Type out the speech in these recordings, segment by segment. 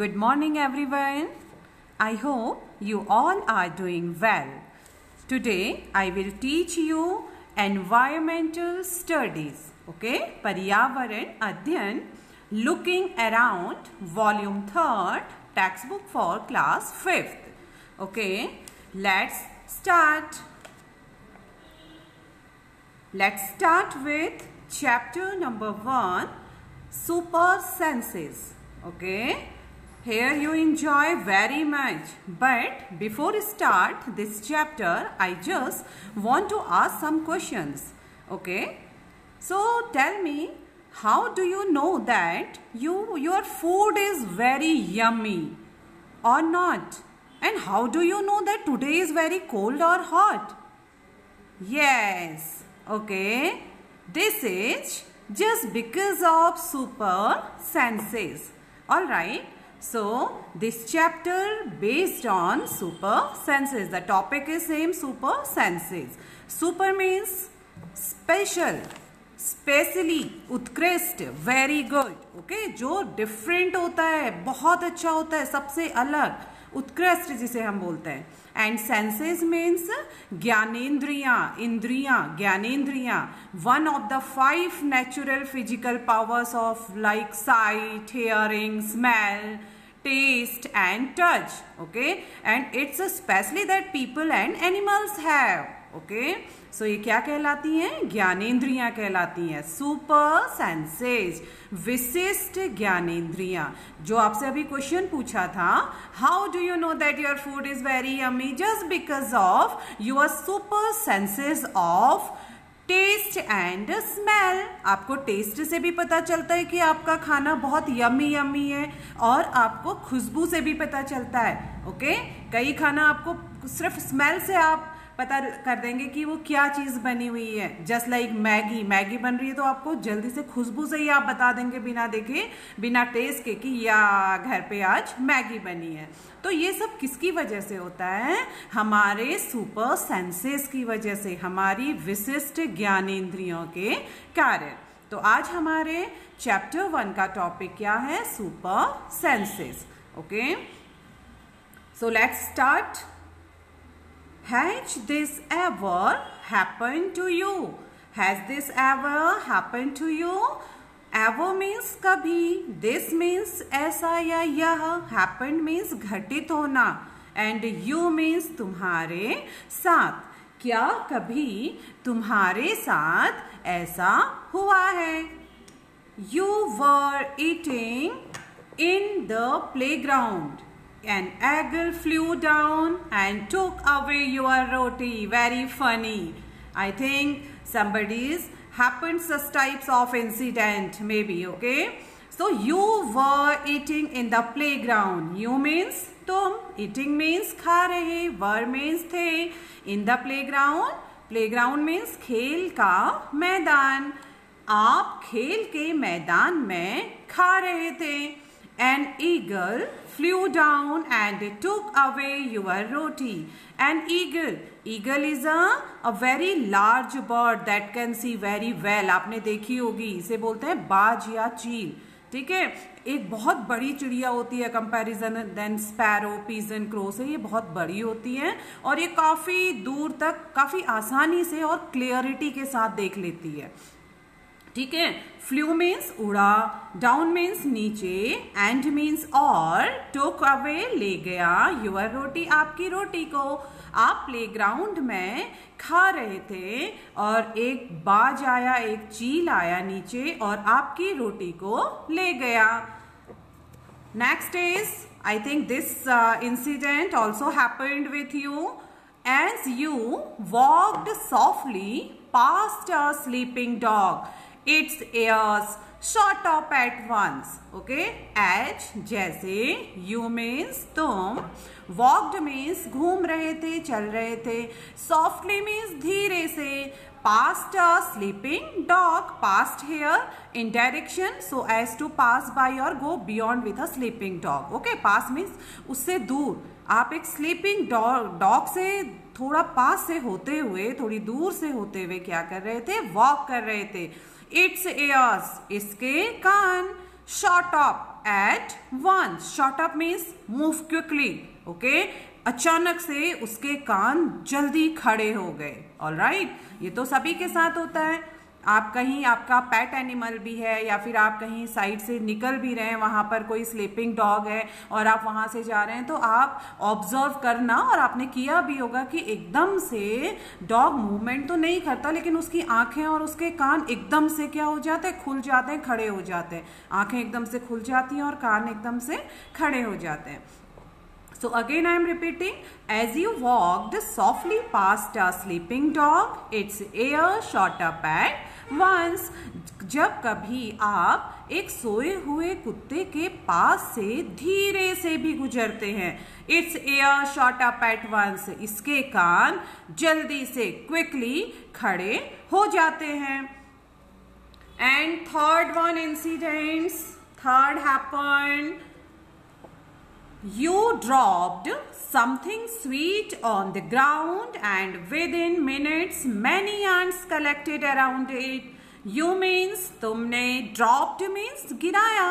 Good morning everyone. I hope you all are doing well. Today I will teach you environmental studies. Okay? पर्यावरण अध्ययन looking around volume 3rd textbook for class 5th. Okay? Let's start. Let's start with chapter number 1, super senses. Okay? Here you enjoy very much, but before start this chapter, I just want to ask some questions. Okay, so tell me, how do you know that your food is very yummy or not? And how do you know that today is very cold or hot? Yes, okay, this is just because of super senses. All right. So, this chapter based on super senses. The topic is same, super senses. Super means special, specially, उत्कृष्ट, very good. Okay? जो different होता है, बहुत अच्छा होता है, सबसे अलग, उत्कृष्ट जिसे हम बोलते हैं. And senses means ज्ञानेंद्रियां, इंद्रियां, ज्ञानेंद्रियां. One of the 5 natural physical powers of like sight, hearing, smell, taste and touch. Okay, and it's especially that people and animals have. Okay, so ये क्या कहलाती हैं? ज्ञानेंद्रियां कहलाती हैं. सुपर सेंसेस, विशिष्ट ज्ञानेंद्रियां. जो आपसे अभी क्वेश्चन पूछा था, how do you know that your food is very yummy? Just because of your super senses of taste and smell. आपको टेस्ट से भी पता चलता है कि आपका खाना बहुत यम्मी यम्मी है, और आपको खुशबू से भी पता चलता है. ओके, कई खाना आपको सिर्फ स्मेल से आप पता कर देंगे कि वो क्या चीज बनी हुई है. जस्ट लाइक मैगी बन रही है तो आपको जल्दी से खुशबू से ही आप बता देंगे, बिना देखे, बिना टेस्ट के, कि या घर पे आज मैगी बनी है. तो ये सब किसकी वजह से होता है? हमारे सुपर सेंसेस की वजह से, हमारी विशिष्ट ज्ञानेंद्रियों के कारण. तो आज हमारे चैप्टर 1 का टॉपिक क्या है? Super senses. Okay, so let's start. Has this ever happened to you? Has this ever happened to you? Ever means कभी, this means ऐसा या यह, happened means घटित होना, and you means तुम्हारे साथ. क्या कभी तुम्हारे साथ ऐसा हुआ है? You were eating in the playground. An eagle flew down and took away your roti. Very funny. I think somebody's happened such types of incident maybe. Okay, so you were eating in the playground. You means तुम, eating means खा रहे, were means थे, in the playground means खेल का मैदान. आप खेल के मैदान में खा रहे थे. An eagle flew down and took away your roti. An eagle is a very large bird that can see very well. आपने देखी होगी, इसे बोलते हैं बाज या चील. ठीक है, एक बहुत बड़ी चिड़िया होती है comparison than sparrow, pigeon, crow से. ये बहुत बड़ी होती है और ये काफी दूर तक काफी आसानी से और क्लियरिटी के साथ देख लेती है. ठीक है, फ्लू मीन्स उड़ा, डाउन मीन्स नीचे, एंड मीन्स और, टुक अवे ले गया, यूर रोटी आपकी रोटी को. आप प्लेग्राउंड में खा रहे थे और एक बाज आया, एक चील आया नीचे और आपकी रोटी को ले गया. Next is, I think this incident also happened with you. As you walked softly past a sleeping dog, its ears shot up at once. Okay, as जैसे, you means तुम, walked means घूम रहे थे, चल रहे थे, softly means धीरे से, past a sleeping dog, past here in direction so as to pass by or go beyond with a sleeping dog. Okay, pass means उससे दूर. आप एक स्लीपिंग डॉग से थोड़ा पास से होते हुए, थोड़ी दूर से होते हुए क्या कर रहे थे? वॉक कर रहे थे. Its ears, इसके कान. Shot up, at once. Shot up means move quickly. Okay? अचानक से उसके कान जल्दी खड़े हो गए. ऑलराइट, ये तो सभी के साथ होता है. आप कहीं, आपका पेट एनिमल भी है या फिर आप कहीं साइड से निकल भी रहे हैं, वहां पर कोई स्लीपिंग डॉग है और आप वहां से जा रहे हैं, तो आप ऑब्जर्व करना, और आपने किया भी होगा कि एकदम से डॉग मूवमेंट तो नहीं करता, लेकिन उसकी आंखें और उसके कान एकदम से क्या हो जाते हैं, खुल जाते हैं, खड़े हो जाते हैं. आंखें एकदम से खुल जाती हैं और कान एकदम से खड़े हो जाते हैं. So again I am repeating, as you walked softly past a sleeping dog, its ear shot up at once. जब कभी आप एक सोए हुए कुत्ते के पास से धीरे से भी गुजरते हैं, its ear shot up at once, इसके कान जल्दी से quickly खड़े हो जाते हैं. And third one incidents, third happened. You dropped something sweet on the ground and within minutes many ants collected around it. You means तुमने, dropped means गिराया,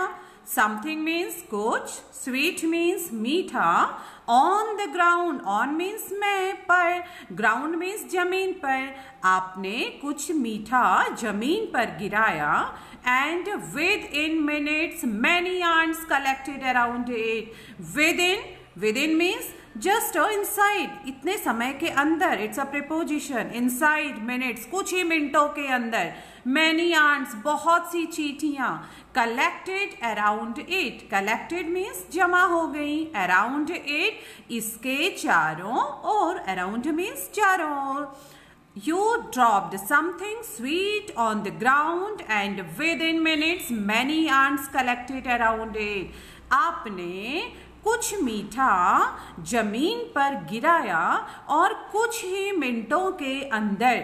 something means कुछ, sweet means मीठा, on the ground, on means में, पर, ground means जमीन पर, आपने कुछ मीठा जमीन पर गिराया. And within minutes many ants collected around it. Within means just inside, इतने समय के अंदर, it's a preposition, inside minutes, कुछ ही मिनटों के अंदर, many ants, बहुत सी चींटियां, collected around it. Collected means जमा हो गई, around it, इसके चारों ओर, around means चारों ओर. You dropped something sweet on the ground and within minutes many ants collected around it. आपने कुछ मीठा जमीन पर गिराया और कुछ ही मिनटों के अंदर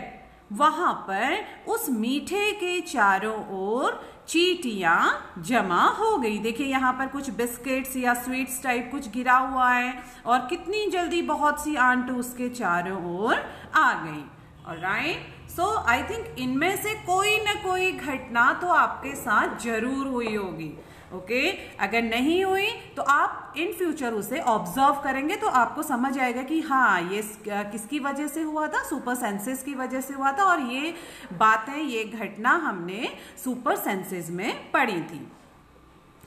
वहां पर उस मीठे के चारों ओर चींटियां जमा हो गई. देखिए यहाँ पर कुछ बिस्किट्स या स्वीट्स टाइप कुछ गिरा हुआ है और कितनी जल्दी बहुत सी आंट उसके चारों ओर आ गई. ऑलराइट, सो आई थिंक इनमें से कोई ना कोई घटना तो आपके साथ जरूर हुई होगी. ओके, अगर नहीं हुई तो आप इन फ्यूचर उसे ऑब्जर्व करेंगे तो आपको समझ आएगा कि हाँ, ये किसकी वजह से हुआ था, सुपर सेंसेस की वजह से हुआ था, और ये बातें, ये घटना हमने सुपर सेंसेस में पढ़ी थी.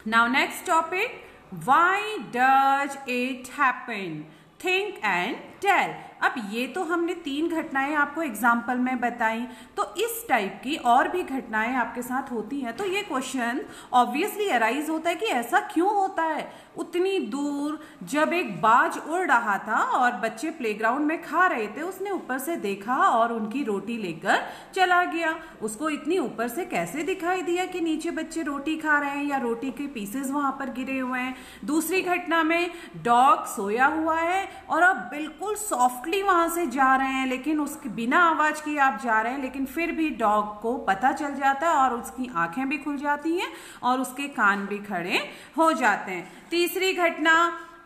Now next topic, why does it happen, think and tell. अब ये तो हमने 3 घटनाएं आपको एग्जाम्पल में बताई, तो इस टाइप की और भी घटनाएं आपके साथ होती हैं, तो ये क्वेश्चन ऑब्वियसली अराइज होता है कि ऐसा क्यों होता है. उतनी दूर जब एक बाज उड़ रहा था और बच्चे प्लेग्राउंड में खा रहे थे, उसने ऊपर से देखा और उनकी रोटी लेकर चला गया. उसको इतनी ऊपर से कैसे दिखाई दिया कि नीचे बच्चे रोटी खा रहे हैं या रोटी के पीसेस वहां पर गिरे हुए हैं. दूसरी घटना में डॉग सोया हुआ है और अब बिल्कुल सॉफ्टली वहां से जा रहे हैं, लेकिन उसके बिना आवाज किए आप जा रहे हैं, लेकिन फिर भी डॉग को पता चल जाता है और उसकी आंखें भी खुल जाती हैं और उसके कान भी खड़े हो जाते हैं. तीसरी घटना,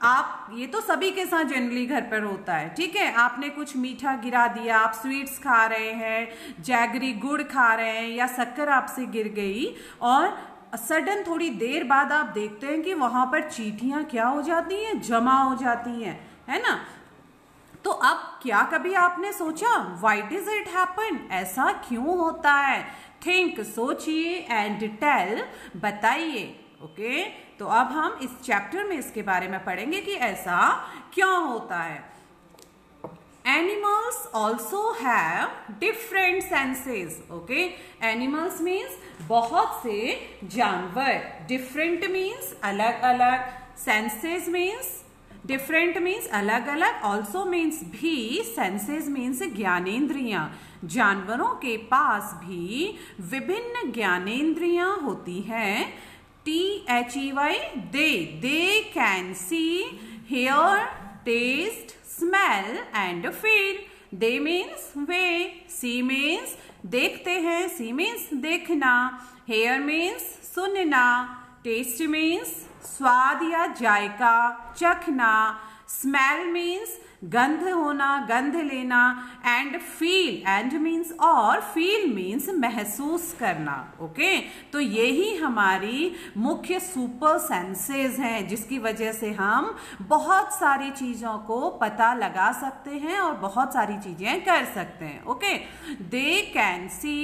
आप, ये तो सभी के साथ जनरली घर पर होता है, ठीक है, आपने कुछ मीठा गिरा दिया, आप स्वीट्स खा रहे हैं, जैगरी गुड़ खा रहे हैं या शक्कर आपसे गिर गई और सडन थोड़ी देर बाद आप देखते हैं कि वहां पर चींटियां क्या हो जाती हैं, जमा हो जाती हैं, है ना. तो अब क्या कभी आपने सोचा व्हाई डज इट हैपन, ऐसा क्यों होता है. थिंक, सोचिए, एंड टेल, बताइए. ओके, तो अब हम इस चैप्टर में इसके बारे में पढ़ेंगे कि ऐसा क्यों होता है. Animals also have different senses. Okay, animals means बहुत से जानवर. Different means अलग अलग. Senses means different means अलग अलग. Also means भी. Senses means ज्ञानेंद्रियां. जानवरों के पास भी विभिन्न ज्ञानेंद्रियां होती हैं. THEY, they can see, hear, taste, smell and feel. They means way. See means देखते हैं. See means देखना. Hear means सुनना. Taste means स्वाद या जायका, चखना. Smell means गंध होना, गंध लेना, एंड फील, एंड मीन्स और, फील मीन्स महसूस करना। ओके, तो यही हमारी मुख्य सुपर सेंसेस हैं, जिसकी वजह से हम बहुत सारी चीजों को पता लगा सकते हैं और बहुत सारी चीजें कर सकते हैं। Okay, they can see,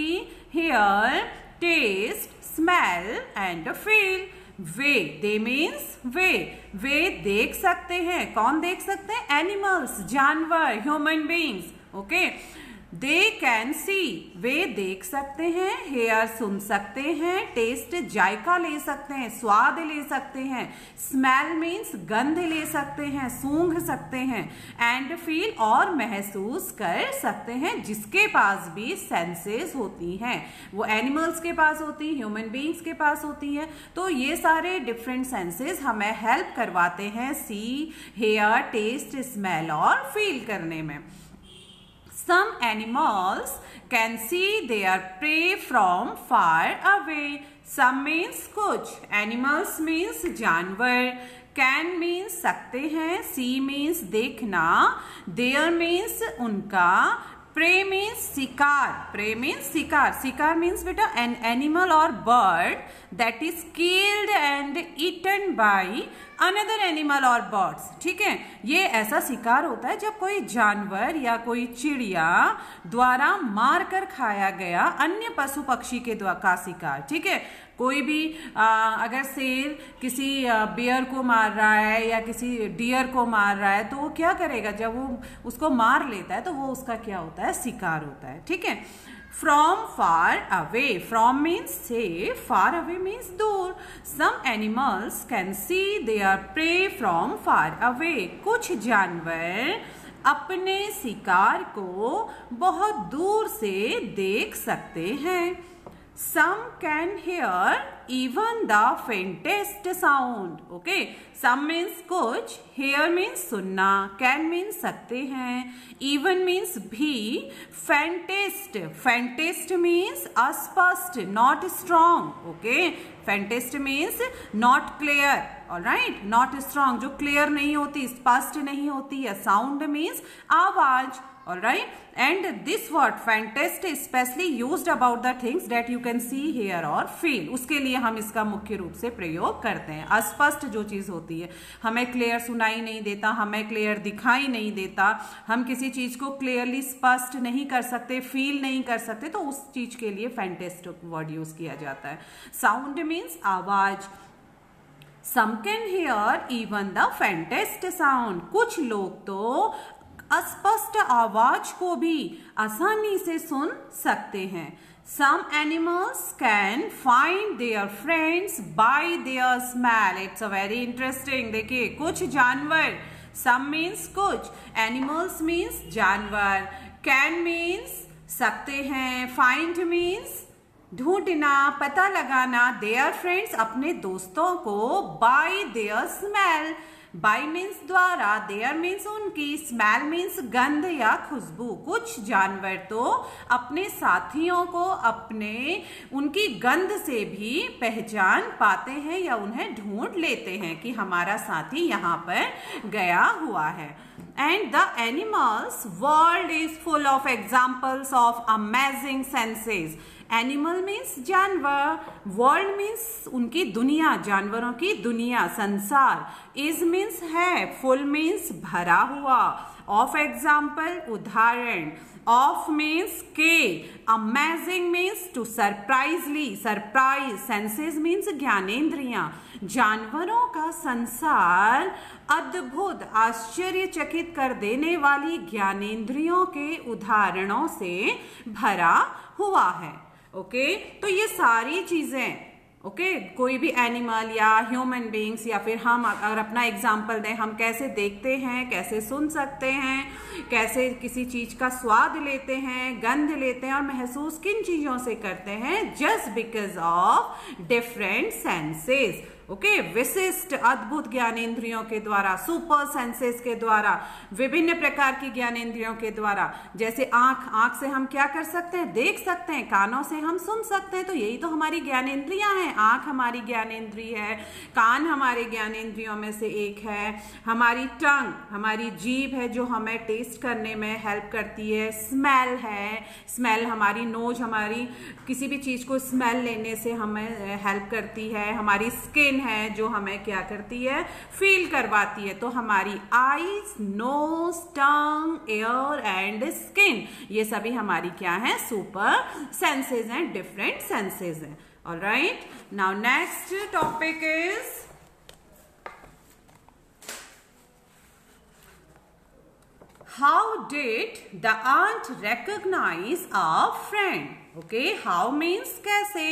hear, taste, smell and feel. वे, दे मीन्स वे देख सकते हैं। कौन देख सकते हैं? एनिमल्स, जानवर, human beings. Okay, they can see, वे देख सकते हैं। हेयर, सुन सकते हैं। टेस्ट, जायका ले सकते हैं, स्वाद ले सकते हैं। स्मेल मीन्स गंध ले सकते हैं, सूंघ सकते हैं। एंड फील, और महसूस कर सकते हैं। जिसके पास भी सेंसेस होती हैं, वो एनिमल्स के पास होती हैं, ह्यूमन बींग्स के पास होती हैं। तो ये सारे डिफरेंट सेंसेस हमें हेल्प करवाते हैं सी, हेयर, टेस्ट, स्मेल और फील करने में। Some animals can see their prey from far away. Some means कुछ, animals means जानवर, can means सकते हैं, see means देखना, their means उनका, prey means शिकार, prey means शिकार, शिकार means बेटा an animal or bird that is killed and eaten by another animal और बर्ड्स। ठीक है, ये ऐसा शिकार होता है जब कोई जानवर या कोई चिड़िया द्वारा मार कर खाया गया अन्य पशु पक्षी के का शिकार। ठीक है, कोई भी अगर शेर किसी बेयर को मार रहा है या किसी डियर को मार रहा है, तो वो क्या करेगा? जब वो उसको मार लेता है तो वो उसका क्या होता है? शिकार होता है। ठीक है, From far away, from means से, far away means दूर। Some animals can see their prey from far away. कुछ जानवर अपने शिकार को बहुत दूर से देख सकते हैं। Some can hear even the faintest sound. Okay, some means कुछ, hear means सुनना, can means सकते हैं, even means भी, faintest, faintest means अस्पष्ट, not strong. Okay, faintest means not clear. Alright, not strong, जो clear नहीं होती, स्पष्ट नहीं होती है। Sound means आवाज। Alright, and this word faintest is especially used about the things that you can see, hear or feel. उसके लिए हम इसका मुख्य रूप से प्रयोग करते हैं। अस्पष्ट जो चीज होती है, हमें क्लियर सुनाई नहीं देता, हमें क्लियर दिखाई नहीं देता, हम किसी चीज को क्लियरली स्पष्ट नहीं कर सकते, फील नहीं कर सकते, तो उस चीज के लिए फैंटेस्ट वर्ड यूज किया जाता है। साउंड मीन्स आवाज। Some can hear even the faintest sound. कुछ लोग तो अस्पष्ट आवाज को भी आसानी से सुन सकते हैं। Some animals can find their friends by their smell. It's a very interesting. देखिए, कुछ जानवर, some means कुछ, animals means जानवर, can means सकते हैं, find means ढूंढना, पता लगाना, their friends अपने दोस्तों को, by their smell, by means द्वारा, देयर मीन्स उनकी, स्मेल मीन्स गंध या खुशबू। कुछ जानवर तो अपने साथियों को अपने उनकी गंध से भी पहचान पाते हैं या उन्हें ढूंढ लेते हैं कि हमारा साथी यहाँ पर गया हुआ है। And the animals world is full of examples of amazing senses. Animal means जानवर, world means उनकी दुनिया, जानवरों की दुनिया, संसार, is means है, full means भरा हुआ, of example उदाहरण, of means के, amazing means to surprisingly, surprise, senses means ज्ञानेंद्रियां। जानवरों का संसार अद्भुत, आश्चर्यचकित कर देने वाली ज्ञानेंद्रियों के उदाहरणों से भरा हुआ है। ओके, तो ये सारी चीजें, ओके, कोई भी एनिमल या ह्यूमन बींग्स या फिर हम अगर अपना एग्जाम्पल दें, हम कैसे देखते हैं, कैसे सुन सकते हैं, कैसे किसी चीज का स्वाद लेते हैं, गंध लेते हैं और महसूस किन चीजों से करते हैं, just because of different senses. Okay, विशिष्ट अद्भुत ज्ञानेंद्रियों के द्वारा, सुपर सेंसेस के द्वारा, विभिन्न प्रकार की ज्ञानेंद्रियों के द्वारा। जैसे आंख से हम क्या कर सकते हैं, देख सकते हैं, कानों से हम सुन सकते हैं, तो यही तो हमारी ज्ञानेंद्रियां हैं। आंख हमारी ज्ञानेंद्रिय है, कान हमारे ज्ञानेंद्रियों में से एक है, हमारी टंग, हमारी जीभ है जो हमें टेस्ट करने में हेल्प करती है, स्मेल है, स्मेल हमारी नोज, हमारी किसी भी चीज को स्मेल लेने से हमें हेल्प करती है, हमारी स्किन है जो हमें क्या करती है, फील करवाती है। तो हमारी eyes, nose, tongue, ear and skin, ये सभी हमारी क्या है, सुपर सेंसेस हैं, डिफरेंट सेंसेस हैं। Alright, now next topic is how did the aunt recognize a friend? Okay, how means कैसे,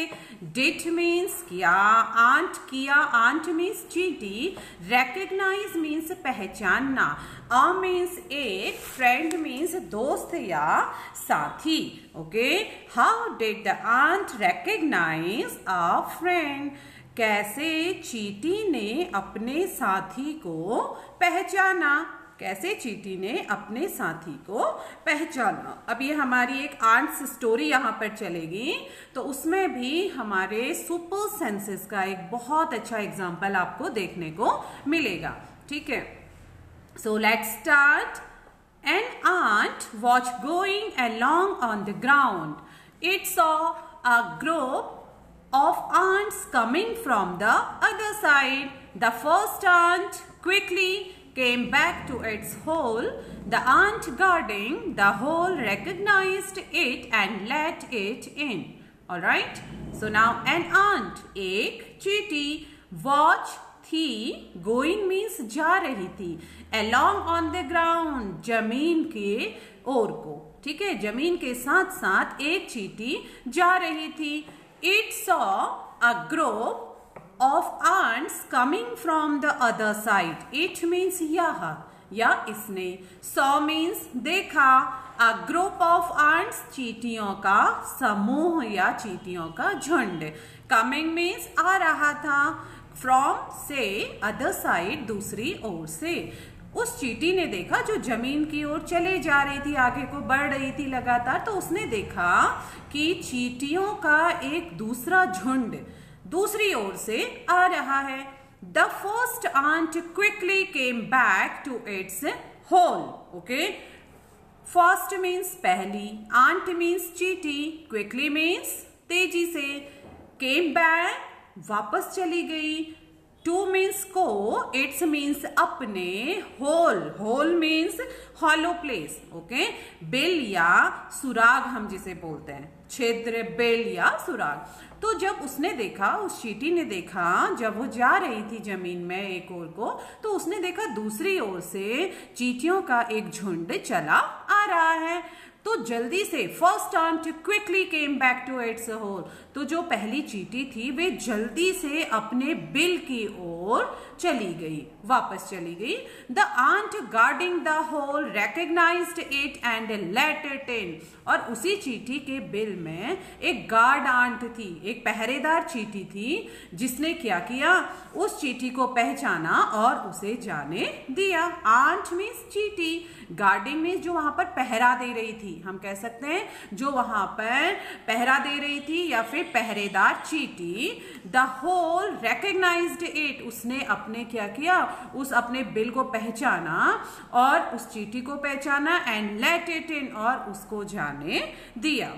did means किया, aunt किया, aunt means चींटी, recognize means पहचानना, a means एक, friend means दोस्त या साथी। Okay, how did the aunt recognize a friend? कैसे चींटी ने अपने साथी को पहचाना, कैसे चींटी ने अपने साथी को पहचाना। अब ये हमारी एक आंट्स स्टोरी यहाँ पर चलेगी, तो उसमें भी हमारे सुपर सेंसेस का एक बहुत अच्छा एग्जाम्पल आपको देखने को मिलेगा। ठीक है, so let's start. An ant was going along on the ground. It saw a group of ants coming from the other side. The first ant quickly came back to its hole. The ant guarding the hole recognized it and let it in. All right. So now an ant, एक चींटी, watch थी, going means जा रही थी, along on the ground, जमीन के ओर को। ठीक है, जमीन के साथ साथ एक चींटी जा रही थी। It saw a group of ants coming from the other side. It means यह या इसने, saw means देखा, a group of ants चींटियों का समूह या चींटियों का झुंड, coming means आ रहा था, from से other side दूसरी ओर से। उस चींटी ने देखा जो जमीन की ओर चले जा रही थी, आगे को बढ़ रही थी लगातार, तो उसने देखा कि चींटियों का एक दूसरा झुंड दूसरी ओर से आ रहा है। The first ant quickly came back to its hole. Okay, first means पहली, आंट मीन्स चींटी, क्विकली मीन्स तेजी से, केम बैक वापस चली गई, टू मीन्स को, इट्स मीन्स अपने, hole, hole means hollow place. Okay, बिल या सुराग हम जिसे बोलते हैं, छिद्र, बिल या सुराग। तो जब उसने देखा, उस चींटी ने देखा, जब वो जा रही थी जमीन में एक ओर को, तो उसने देखा दूसरी ओर से चींटियों का एक झुंड चला आ रहा है। तो जल्दी से first ant quickly came back to its hole, तो जो पहली चींटी थी वे जल्दी से अपने बिल की ओर चली गई, वापस चली गई। The ant guarding the hole recognized it and let it in, और उसी चींटी के बिल में एक गार्ड आंट थी, एक पहरेदार चींटी थी, जिसने क्या किया, उस चींटी को पहचाना और उसे जाने दिया। आंट मीन्स चींटी, गार्डिंग मीन्स जो वहां पर पहरा दे रही थी, हम कह सकते हैं जो वहां पर पहरा दे रही थी या फिर पहरेदार चींटी। द होल रिकॉग्नाइज्ड इट, उसने अपने क्या किया, उस अपने बिल को पहचाना और उस चींटी को पहचाना, एंड लेट इट इन, और उसको जाने दिया।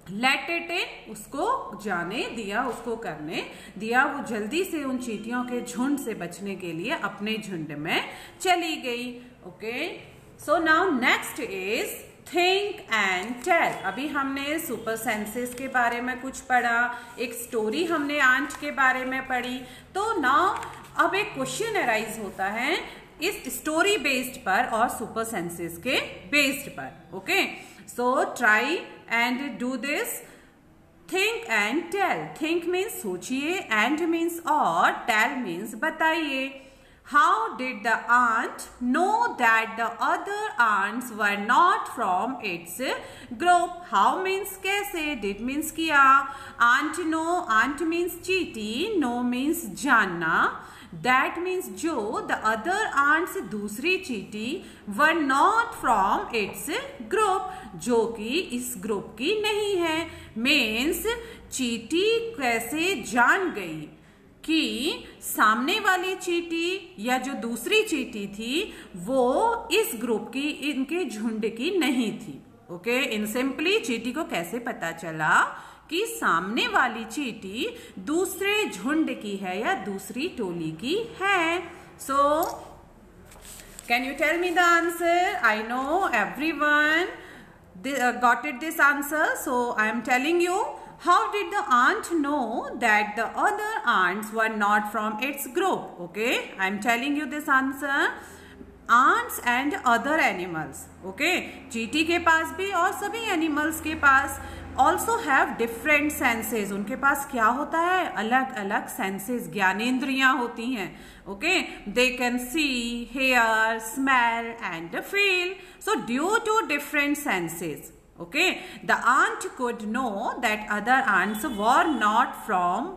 लेट इट इन, उसको जाने दिया, उसको करने दिया। वो जल्दी से उन चींटियों के झुंड से बचने के लिए अपने झुंड में चली गई। Okay, so now next is think and tell. अभी हमने सुपर सेंसेस के बारे में कुछ पढ़ा, एक स्टोरी हमने आंट के बारे में पढ़ी। तो नाउ अब एक क्वेश्चन अराइज होता है इस स्टोरी बेस्ड पर और सुपर सेंसेस के बेस्ड पर। Okay, so try and do this. Think and tell, think means सोचिए, एंड मीन्स और, टेल मीन्स बताइए। How did the ant know that the other ants were not from its group? How means कैसे, did means किया, ant know, ant means चींटी, know means जानना, that means जो, the other ants दूसरी चींटी, were not from its group, जो कि इस ग्रुप की नहीं है, means चींटी कैसे जान गई कि सामने वाली चींटी या जो दूसरी चींटी थी वो इस ग्रुप की, इनके झुंड की नहीं थी। ओके, इन सिंपली चींटी को कैसे पता चला कि सामने वाली चींटी दूसरे झुंड की है या दूसरी टोली की है। So can you tell me the answer? I know everyone got it this answer, so I am telling you. How did the ant know that the other ants were not from its group? Okay, I am telling you this answer. Ants and other animals. Okay, चींटी के पास भी और सभी animals के पास also have different senses. उनके पास क्या होता है? अलग अलग senses, ज्ञानेंद्रियां होती हैं. Okay, they can see, hear, smell and feel. So due to different senses, okay, the ant could know that other ants were not from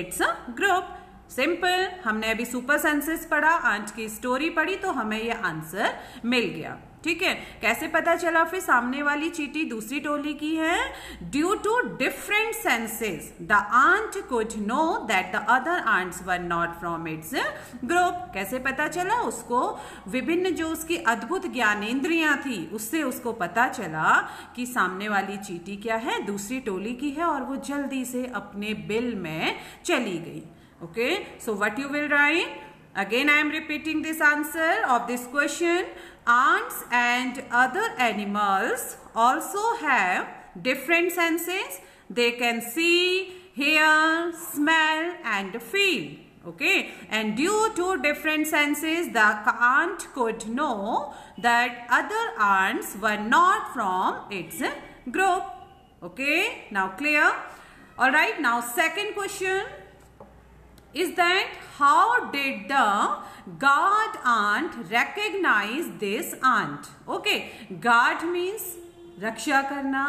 its group. Simple, हमने अभी सुपर सेंसेस पढ़ा, आंट की story पढ़ी, तो हमें ये answer मिल गया। ठीक है, कैसे पता चला फिर सामने वाली चींटी दूसरी टोली की है? Due to different senses the ant could know that the other ants were not from its group. कैसे पता चला? उसको विभिन्न जो उसकी अद्भुत ज्ञानेंद्रियां थी उससे उसको पता चला कि सामने वाली चींटी क्या है, दूसरी टोली की है, और वो जल्दी से अपने बिल में चली गई। Okay, so what you will write? Again, I am repeating this answer of this question. Ants and other animals also have different senses. They can see, hear, smell and feel. Okay, and due to different senses, the ant could know that other ants were not from its group. Okay, now clear? All right, now second question is that how did the guard ant recognize this ant? Okay, guard means रक्षा करना,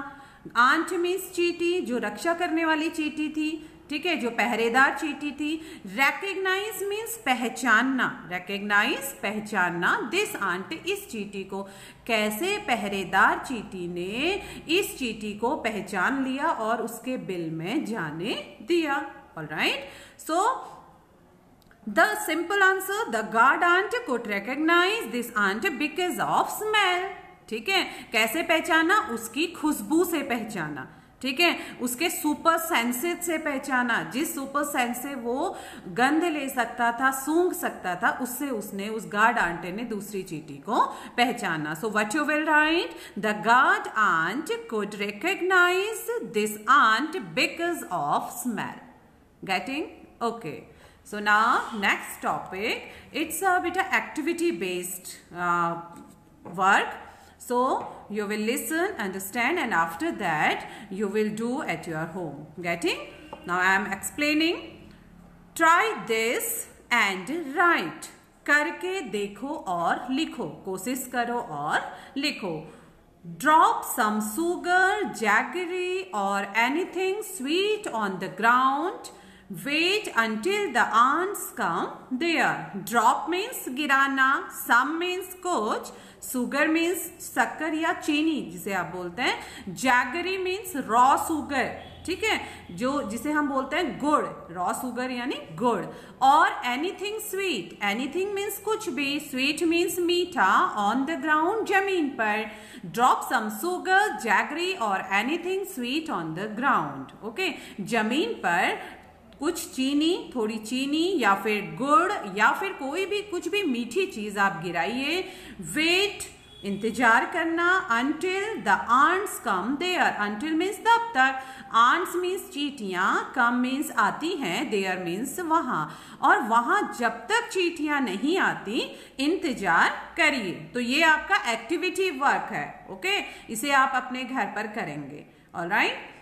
ant means चींटी, जो रक्षा करने वाली चींटी थी, ठीक है, जो पहरेदार चींटी थी। recognize means पहचानना, recognize पहचानना, this ant इस चींटी को। कैसे पहरेदार चींटी ने इस चींटी को पहचान लिया और उसके बिल में जाने दिया। All right, so the simple answer, the guard ant could recognize this ant because of smell. ठीक है, कैसे पहचाना? उसकी खुशबू से पहचाना। ठीक है, उसके सुपर सेंसेस से पहचाना, जिस सुपर सेंस से वो गंध ले सकता था, सूंघ सकता था, उससे उसने, उस गार्ड आंटे ने दूसरी चींटी को पहचाना। So what you will write? The guard ant could recognize this ant because of smell. Getting? Okay, so now next topic, it's a bit of activity based work. So you will listen, understand, and after that you will do at your home. Getting? Now I am explaining. Try this and write. करके देखो और लिखो, कोशिश करो और लिखो। Drop some sugar, jaggery or anything sweet on the ground. Wait until the ants come there. Drop means गिराना, some means कुछ, sugar means शक्कर या चीनी जिसे आप बोलते हैं, jaggery means raw sugar, ठीक है, जो जिसे हम बोलते हैं गुड़, raw sugar यानी गुड़, और anything sweet, anything means कुछ भी, sweet means मीठा, on the ground जमीन पर, drop some sugar, jaggery or anything sweet on the ground. Okay, जमीन पर कुछ चीनी, थोड़ी चीनी या फिर गुड़ या फिर कोई भी कुछ भी मीठी चीज आप गिराइए। वेट, इंतजार करना, until the ants come there. until means तब तक, ants means चींटियां, come means आती हैं, there means वहां, और वहां जब तक चींटियां नहीं आती इंतजार करिए। तो ये आपका एक्टिविटी वर्क है। ओके, इसे आप अपने घर पर करेंगे। ऑलराइट,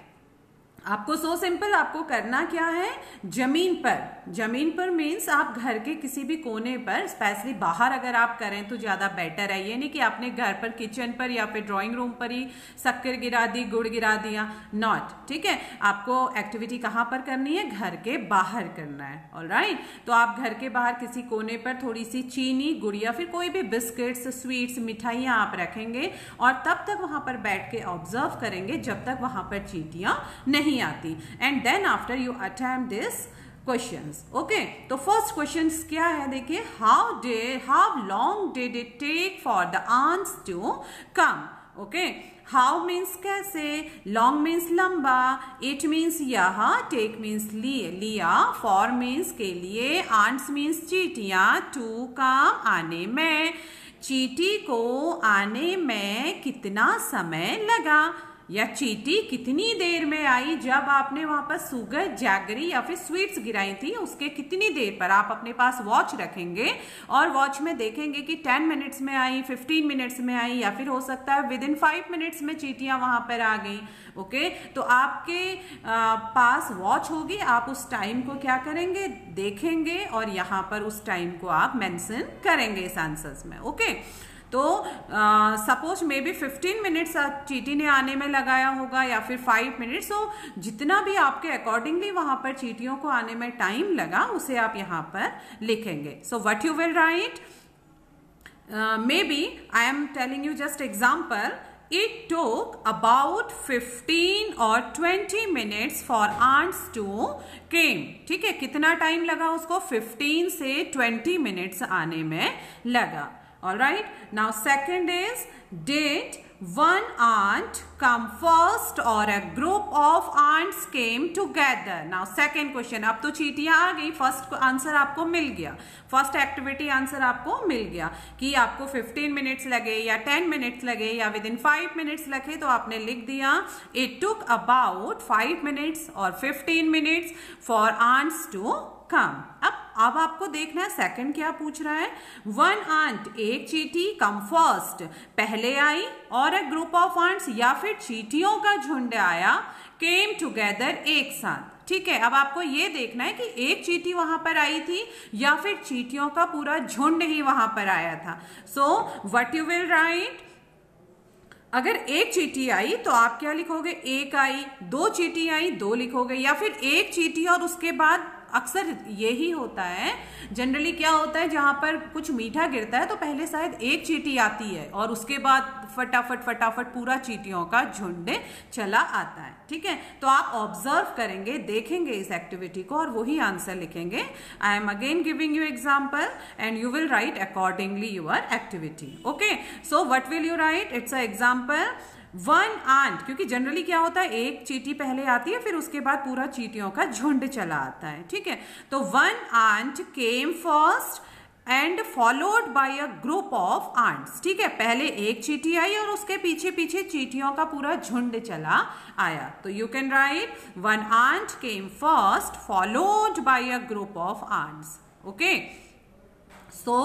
आपको सो सिंपल, आपको करना क्या है, जमीन पर जमीन पर मीन्स आप घर के किसी भी कोने पर, स्पेशली बाहर अगर आप करें तो ज्यादा बेटर है। ये नहीं कि आपने घर पर किचन पर या फिर ड्राइंग रूम पर ही शक्कर गिरा दी, गुड़ गिरा दिया, नॉट। ठीक है, आपको एक्टिविटी कहाँ पर करनी है? घर के बाहर करना है। ऑलराइट, तो आप घर के बाहर किसी कोने पर थोड़ी सी चीनी, गुड़ या फिर कोई भी बिस्किट्स, स्वीट्स, मिठाइयां आप रखेंगे और तब तक वहां पर बैठ के ऑब्जर्व करेंगे जब तक वहां पर चींटियां नहीं आती। And then after you attempt this questions. Okay, तो फर्स्ट क्वेश्चन क्या है? देखिए, how long did it take for the ants to come? Okay, how means कैसे, लॉन्ग मीन्स लंबा, इट मीन्स यह, टेक मीन्स लिया, फॉर मीन्स के लिए, आंट्स मीन्स चींटियां, टू कम आने में, चींटी को आने में कितना समय लगा, या चींटी कितनी देर में आई जब आपने वहां पर शुगर, जैगरी या फिर स्वीट्स गिराई थी, उसके कितनी देर पर। आप अपने पास वॉच रखेंगे और वॉच में देखेंगे कि 10 मिनट्स में आई, 15 मिनट्स में आई, या फिर हो सकता है विद इन 5 मिनट्स में चींटियां वहां पर आ गई। ओके, तो आपके पास वॉच होगी, आप उस टाइम को क्या करेंगे? देखेंगे और यहाँ पर उस टाइम को आप मेंशन करेंगे इस आंसर्स में। ओके, तो सपोज मे बी 15 मिनट्स चींटी ने आने में लगाया होगा या फिर 5 मिनट्स। सो जितना भी आपके अकॉर्डिंगली वहां पर चींटियों को आने में टाइम लगा उसे आप यहां पर लिखेंगे। So what you will write, maybe I am telling you just example, It took about 15 or 20 minutes for ants to came. ठीक है, कितना टाइम लगा उसको? 15 से 20 मिनट्स आने में लगा। Alright, now second is, did one ant come first or a group of ants came together? Now second question, अब तो चींटियां आ गई, फर्स्ट आंसर आपको मिल गया, फर्स्ट एक्टिविटी आंसर आपको मिल गया कि आपको 15 मिनट्स लगे या 10 मिनट्स लगे या विद इन 5 मिनट्स लगे, तो आपने लिख दिया इट टुक अबाउट 5 मिनट्स और 15 minutes for ants to come. अब आपको देखना है सेकंड क्या पूछ रहा है। वन आंट, एक चींटी, कम फर्स्ट, पहले आई, और ए ग्रुप ऑफ आंट्स या फिर चींटियों का झुंड आया, केम टुगेदर, एक साथ। ठीक है, अब आपको ये देखना है कि एक चींटी वहां पर आई थी या फिर चींटियों का पूरा झुंड ही वहां पर आया था। सो व्हाट यू विल राइट, अगर एक चींटी आई तो आप क्या लिखोगे? एक आई। दो चींटी आई, दो लिखोगे, या फिर एक चींटी और उसके बाद, अक्सर यही होता है, जनरली क्या होता है, जहां पर कुछ मीठा गिरता है तो पहले शायद एक चींटी आती है और उसके बाद फटाफट पूरा चींटियों का झुंड चला आता है। ठीक है, तो आप ऑब्जर्व करेंगे, देखेंगे इस एक्टिविटी को और वही आंसर लिखेंगे। I am again giving you example and you will write accordingly your activity. Okay, so what will you write? It's a example, one ant, क्योंकि जनरली क्या होता है, एक चींटी पहले आती है फिर उसके बाद पूरा चींटियों का झुंड चला आता है। ठीक है, तो one ant came first and followed by a group of ants. ठीक है, पहले एक चींटी आई और उसके पीछे पीछे चींटियों का पूरा झुंड चला आया। तो you can write one ant came first followed by a group of ants. Okay, so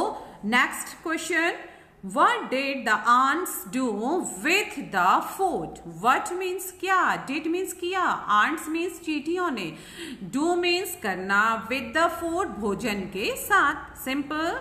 next question, What did the ants do with the food? What means क्या, did means किया, ants means चींटियों ने, do means करना, with the food भोजन के साथ। Simple,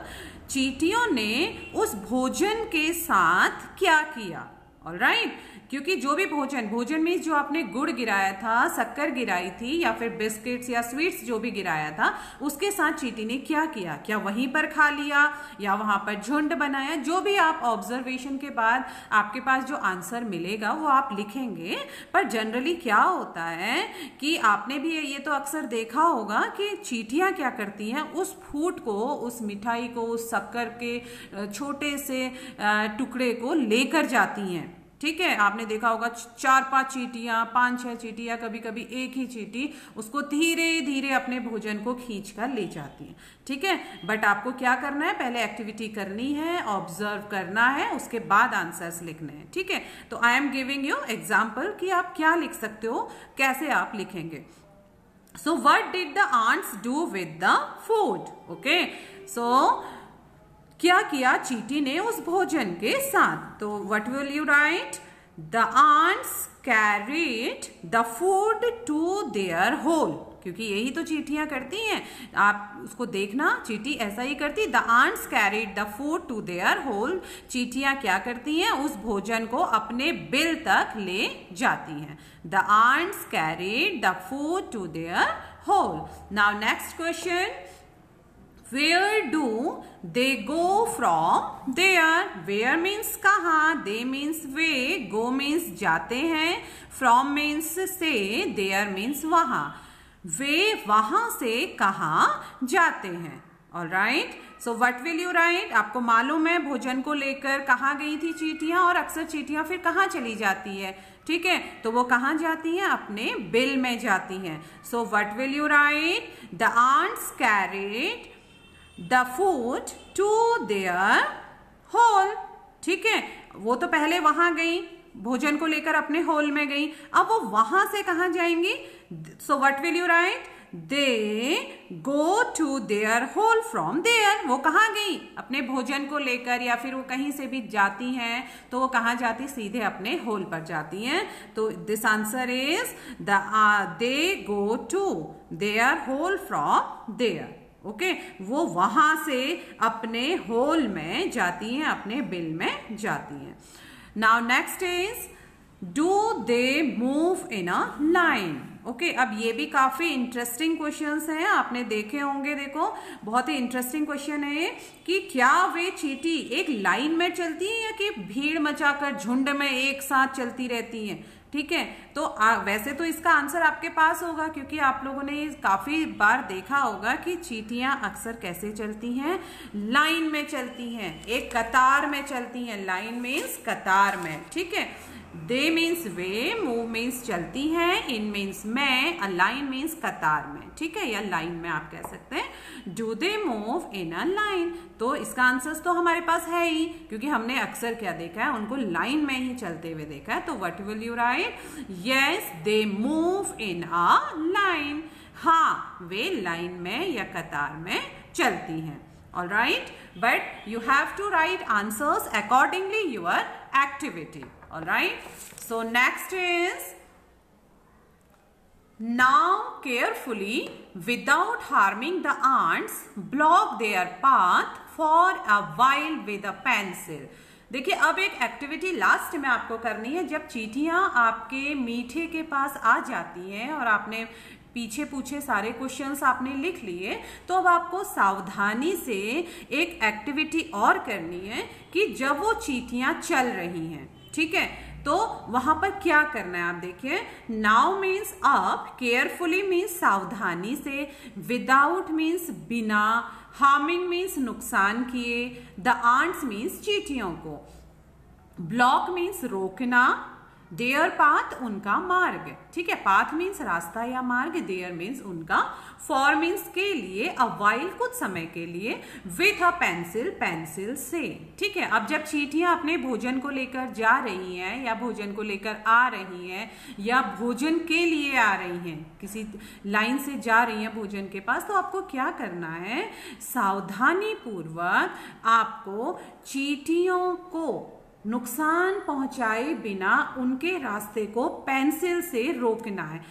चींटियों ने उस भोजन के साथ क्या किया? ऑलराइट, क्योंकि जो भी भोजन मीन्स जो आपने गुड़ गिराया था, शक्कर गिराई थी या फिर बिस्किट्स या स्वीट्स जो भी गिराया था, उसके साथ चींटी ने क्या किया? क्या वहीं पर खा लिया या वहां पर झुंड बनाया? जो भी आप ऑब्जर्वेशन के बाद आपके पास जो आंसर मिलेगा वो आप लिखेंगे। पर जनरली क्या होता है कि आपने भी ये तो अक्सर देखा होगा कि चींटियां क्या करती हैं, उस फूड को, उस मिठाई को, उस शक्कर के छोटे से टुकड़े को लेकर जाती हैं। ठीक है, आपने देखा होगा 4-5 चींटियां, 5-6 चींटियां, कभी कभी एक ही चींटी उसको धीरे धीरे अपने भोजन को खींच कर ले जाती है। ठीक है, बट आपको क्या करना है, पहले एक्टिविटी करनी है, ऑब्जर्व करना है, उसके बाद आंसर्स लिखने हैं। ठीक है, तो I am giving you example कि आप क्या लिख सकते हो, कैसे आप लिखेंगे। So what did the ants do with the food? Okay, so क्या किया चींटी ने उस भोजन के साथ? तो what will you write? The ants carried the food to their hole. क्योंकि यही तो चींटियां करती हैं। आप उसको देखना, चींटी ऐसा ही करती। The ants carried the food to their hole. चींटियां क्या करती हैं, उस भोजन को अपने बिल तक ले जाती हैं। The ants carried the food to their hole. Now next question, Where do they go from there? Where means कहाँ, they means way, go means जाते हैं, from means से, there means वहाँ। वे वहाँ से कहाँ जाते हैं। Alright, so what will you write? आपको मालूम है भोजन को लेकर कहाँ गई थी चींटियां, और अक्सर चींटियां फिर कहाँ चली जाती है, ठीक है, तो वो कहाँ जाती हैं, अपने बिल में जाती हैं। So what will you write? The ants carried the food to their hole। ठीक है, वो तो पहले वहां गई, भोजन को लेकर अपने होल में गई, अब वो वहां से कहां जाएंगी। So what will you write? They go to their hole from there. वो कहां गई, अपने भोजन को लेकर, या फिर वो कहीं से भी जाती हैं तो वो कहां जाती, सीधे अपने होल पर जाती हैं। तो this answer is they go to their hole from there. Okay, वो वहां से अपने होल में जाती हैं, अपने बिल में जाती हैं। Now next is, do they move in a line. Okay, अब ये भी काफी इंटरेस्टिंग क्वेश्चंस हैं, आपने देखे होंगे। देखो, बहुत ही इंटरेस्टिंग क्वेश्चन है ये कि क्या वे चींटी एक लाइन में चलती है या कि भीड़ मचाकर झुंड में एक साथ चलती रहती हैं। ठीक है, तो वैसे तो इसका आंसर आपके पास होगा, क्योंकि आप लोगों ने काफी बार देखा होगा कि चींटियां अक्सर कैसे चलती हैं, लाइन में चलती हैं, एक कतार में चलती हैं। लाइन मीन्स कतार में। ठीक है, दे मीन्स वे, मूव मीन्स चलती हैं, इन मीन्स में, अ लाइन मीन्स कतार में। ठीक है, या लाइन में आप कह सकते हैं। Do they move in a line, तो इसका आंसर तो हमारे पास है ही, क्योंकि हमने अक्सर क्या देखा है, उनको लाइन में ही चलते हुए देखा है। तो what will you right? Yes, they move in a line. हाँ, वे लाइन में या कतार में चलती हैं। All right, but you have to write answers accordingly your activity. All right, so next is, now carefully without harming the ants block their path for a while with a pencil. देखिए, अब एक activity last में आपको करनी है। जब चींटियां आपके मीठे के पास आ जाती हैं और आपने पीछे पूछे सारे क्वेश्चंस आपने लिख लिए, तो अब आपको सावधानी से एक एक्टिविटी और करनी है कि जब वो चींटियां चल रही हैं, ठीक है, तो वहां पर क्या करना है। आप देखिए, now means up, carefully means सावधानी से, विदाउट मीन्स बिना, हार्मिंग मीन्स नुकसान किए, द आंट्स मीन्स चींटियों को, ब्लॉक मीन्स रोकना, देयर पाथ उनका मार्ग। ठीक है, पाथ मीन्स रास्ता या मार्ग, देयर मीन्स उनका, फॉर मीन्स के लिए, अ वाइल कुछ समय के लिए, विथ अ पेंसिल पेंसिल से। ठीक है, अब जब चींटियां अपने भोजन को लेकर जा रही हैं, या भोजन को लेकर आ रही हैं, या भोजन के लिए आ रही हैं, किसी लाइन से जा रही हैं भोजन के पास, तो आपको क्या करना है, सावधानी पूर्वक आपको चींटियों को नुकसान पहुंचाए बिना उनके रास्ते को पेंसिल से रोकना है।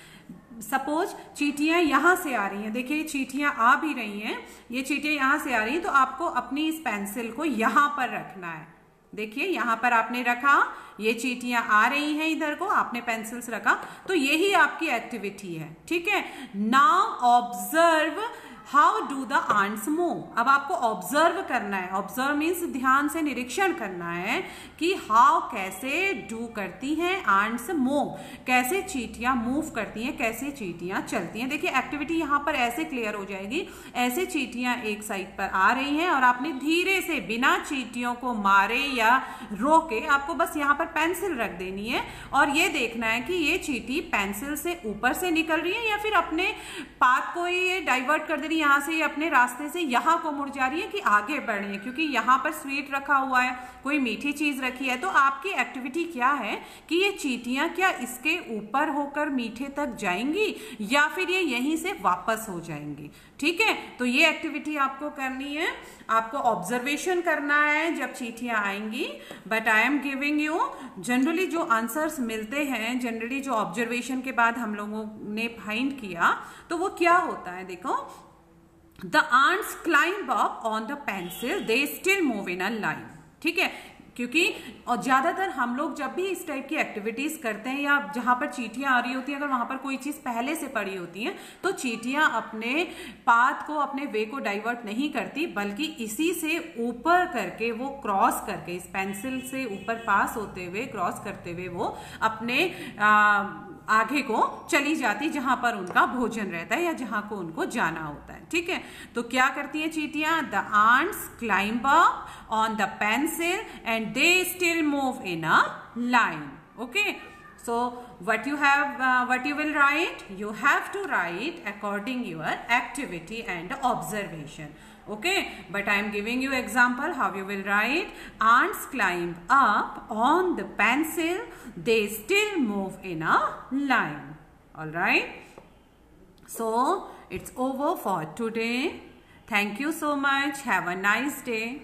सपोज चींटियां यहां से आ रही हैं, देखिए चींटियां आ भी रही हैं, ये चींटियां यहां से आ रही हैं, तो आपको अपनी इस पेंसिल को यहां पर रखना है। देखिए, यहां पर आपने रखा, ये चींटियां आ रही हैं इधर को, आपने पेंसिल्स रखा, तो यही आपकी एक्टिविटी है। ठीक है, now observe how do the ants move. अब आपको ऑब्जर्व करना है, ऑब्जर्व मीन्स ध्यान से निरीक्षण करना है कि हाउ कैसे डू करती हैं आंट्स मूव, कैसे चींटियां मूव करती हैं, कैसे चींटियां चलती हैं। देखिए, एक्टिविटी यहाँ पर ऐसे क्लियर हो जाएगी, ऐसे चींटियां एक साइड पर आ रही हैं और आपने धीरे से बिना चींटियों को मारे या रोके आपको बस यहाँ पर पेंसिल रख देनी है, और ये देखना है कि ये चींटी पेंसिल से ऊपर से निकल रही है या फिर अपने पाथ को ये डाइवर्ट कर दे रही है, यहाँ से अपने रास्ते से यहाँ को मुड़ जा रही है कि आगे बढ़ रही है, क्योंकि यहाँ पर स्वीट रखा हुआ है, कोई मीठी चीज रखी है। तो आपकी एक्टिविटी क्या है कि ये चींटियां क्या इसके ऊपर होकर मीठे तक जाएंगी या फिर ये यहीं से वापस हो जाएंगी। ठीक है, तो ये एक्टिविटी आपको करनी है, आपको ऑब्जर्वेशन करना है जब चींटियां आएंगी। But I am giving you generally जो आंसर्स मिलते हैं, जनरली जो ऑब्जर्वेशन के बाद हम लोगों ने फाइंड किया तो वो क्या होता है, देखो, the ants climb up on the pencil, they still move in a line. ठीक है, क्योंकि और ज्यादातर हम लोग जब भी इस टाइप की एक्टिविटीज करते हैं या जहां पर चींटियां आ रही होती हैं, अगर वहां पर कोई चीज पहले से पड़ी होती है तो चींटियां अपने पाथ को, अपने वे को डाइवर्ट नहीं करती, बल्कि इसी से ऊपर करके वो क्रॉस करके, इस पेंसिल से ऊपर पास होते हुए, क्रॉस करते हुए वो अपने आगे को चली जाती जहां पर उनका भोजन रहता है या जहां को उनको जाना होता है। ठीक है, तो क्या करती है चींटियां? The ants climb up on the pencil and they still move in a line. Okay, so what you will write? You have to write according your activity and observation. Okay, but I am giving you example how you will write. Ants climb up on the pencil, they still move in a line. All right, so it's over for today. Thank you so much. Have a nice day.